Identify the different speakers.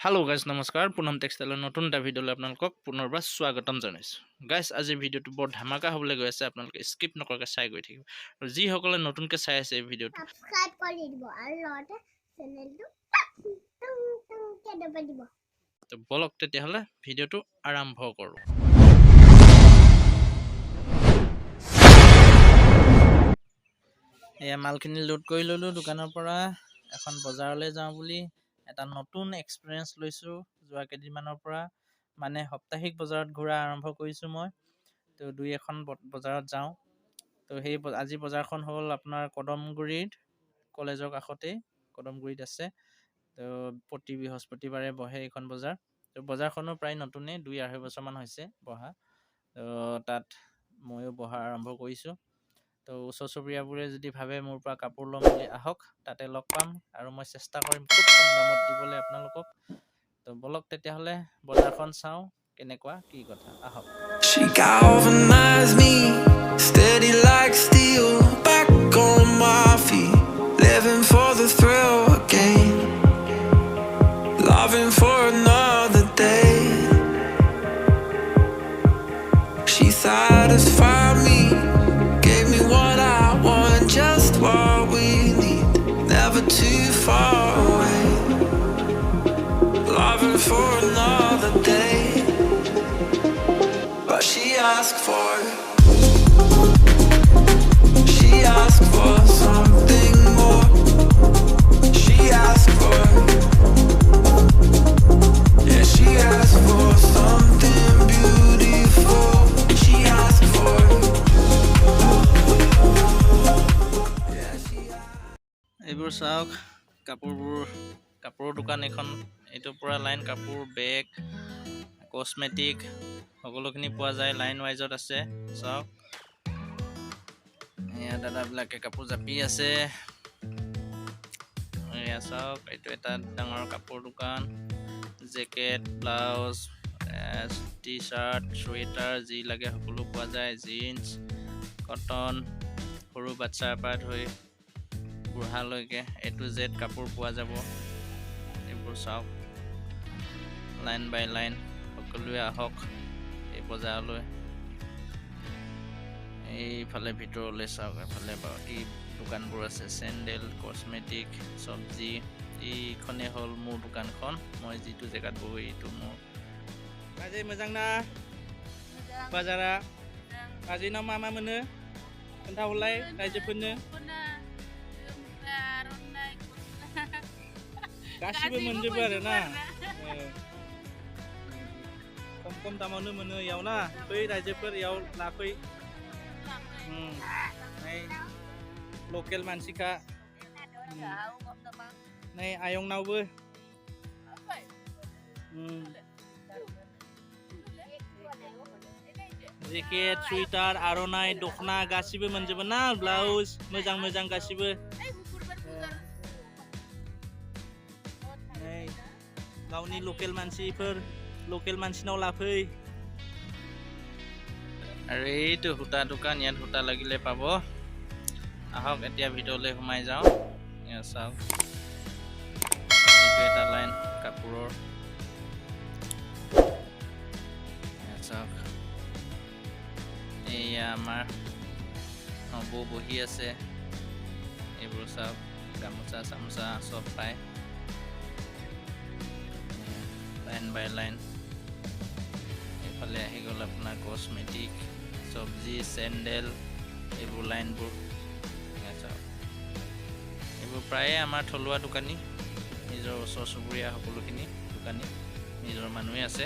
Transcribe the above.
Speaker 1: Hello guys, নমস্কাৰ পুনম টেক্সটাইলৰ নতুন এটা ভিডিঅ'লৈ আপোনালোকক পুনৰবাৰ স্বাগতম জনাইছোঁ। গাইজ আজিৰ ভিডিঅ'টো বৰ ধামাকা হ'বলৈ গৈ আছে, আপোনালোকে স্কিপ নকৰাকৈ চাই গৈ থাকিব। আৰু যিসকলে নতুনকৈ চাই আছে এই ভিডিঅ'টো
Speaker 2: সাবস্ক্ৰাইব কৰি দিব আৰু লগতে চেনেলটো টং দবাই দিব।
Speaker 1: তো বলক তেতিয়াহ'লে ভিডিঅ'টো আৰম্ভ কৰোঁ। এয়া মালখিনি লোড কৰি ল'লোঁ দোকানৰ পৰা। এখন বজাৰলৈ যাওঁ বুলি এটা নতুন এক্সপিৰিয়েঞ্চ লৈছোঁ যোৱা কেইদিনমানৰ পৰা। মানে সাপ্তাহিক বজাৰত ঘূৰা আৰম্ভ কৰিছোঁ মই। তো দুই এখন বজাৰত যাওঁ। তো সেই আজি বজাৰখন হ'ল আপোনাৰ কদমগুৰিত, কলেজৰ কাষতেই কদমগুৰিত আছে। তো প্ৰতি বৃহস্পতিবাৰে বহে এইখন বজাৰ। তো বজাৰখনো প্ৰায় নতুনেই, 2-2.5 বছৰমান হৈছে বহা। তো তাত ময়ো বহা আৰম্ভ কৰিছোঁ। তো ওচৰ চুবুৰীয়াবোৰে যদি ভাবে মোৰ পৰা কাপোৰ ল'ম বুলি আহক, তাতে লগ পাম আৰু মই চেষ্টা কৰিম খুব কম দামত দিবলৈ আপোনালোকক। তো বলক তেতিয়াহ'লে বজাৰখন চাওঁ কেনেকুৱা কি কথা, আহক।
Speaker 3: She galvanized me, steady like steel, back on my feet, living for the thrill again, loving for another day. She satisfied me, gave me what I want, just what we need, never too far away, loving for another day. But she asked for something more. She asked for, yeah, she asked for something beautiful. She asked for, yeah, she asked.
Speaker 1: এইবোৰ চাওক কাপোৰৰ দোকান এখন। এইটো পুৰা line কাপোৰ, বেগ, cosmetic সকলোখিনি পোৱা যায়, লাইন ৱাইজত আছে। চাওক এয়া দাদাবিলাকে কাপোৰ জাপি আছে। এয়া চাওক, এইটো এটা ডাঙৰ কাপোৰ দোকান। Jacket, blouse, T-shirt, sweater যি লাগে সকলো পোৱা যায়। জিন্স, কটন, সৰু বাচ্ছাৰ পৰা ধৰি বুঢ়ালৈকে A to Z কাপোৰ পোৱা যাব। এইবোৰ চাওক লাইন বাই লাইন, সকলোৱে আহক এই বজাৰলৈ। এইফালে ভিতৰলৈ চাওক, এফালে বাকী দোকানবোৰ আছে, চেণ্ডেল, কছমেটিক, চব্জি। এইখনেই হ'ল মোৰ দোকানখন, মই যিটো জেগাত বহো এইটো মোৰ। আজি मोजां ना बाजारा? बाजाराव मा मा मोनो खोन्थाहरलाय रायजोफोरनो। गासिबो मोनजोबो आरो ना, खम दामावनो मोनो इयाव ना। फै रायजोफोर इयाव लाफै। लकेल मानसिखा नै आयंनावबो। जेकेट, सुइटार, आर'नाइ, दखना गासिबो मोनजोबो ना, ब्लाउज मोजां गासिबो। गावनि लकेल मानसिनाव लाफै। আৰু এইটো সূতা দোকান, ইয়াত সূতা লাগিলে পাব। আহক এতিয়া ভিতৰলৈ সোমাই যাওঁ। এয়া চাওক, এইটো এটা লাইন কাপোৰৰ। এয়া চাওক, এয়া আমাৰ বৌ বহি আছে। এইবোৰ চাওক, গামোচা চামোচা চব পায়, লাইন বাই লাইন। এইফালে আহি গ'ল আপোনাৰ কছমেটিক, চব্জি, চেণ্ডেল, এইবোৰ লাইনবোৰ। এইবোৰ প্ৰায়ে আমাৰ থলুৱা দোকানী, নিজৰ ওচৰ চুবুৰীয়া সকলোখিনি দোকানী নিজৰ মানুহে আছে।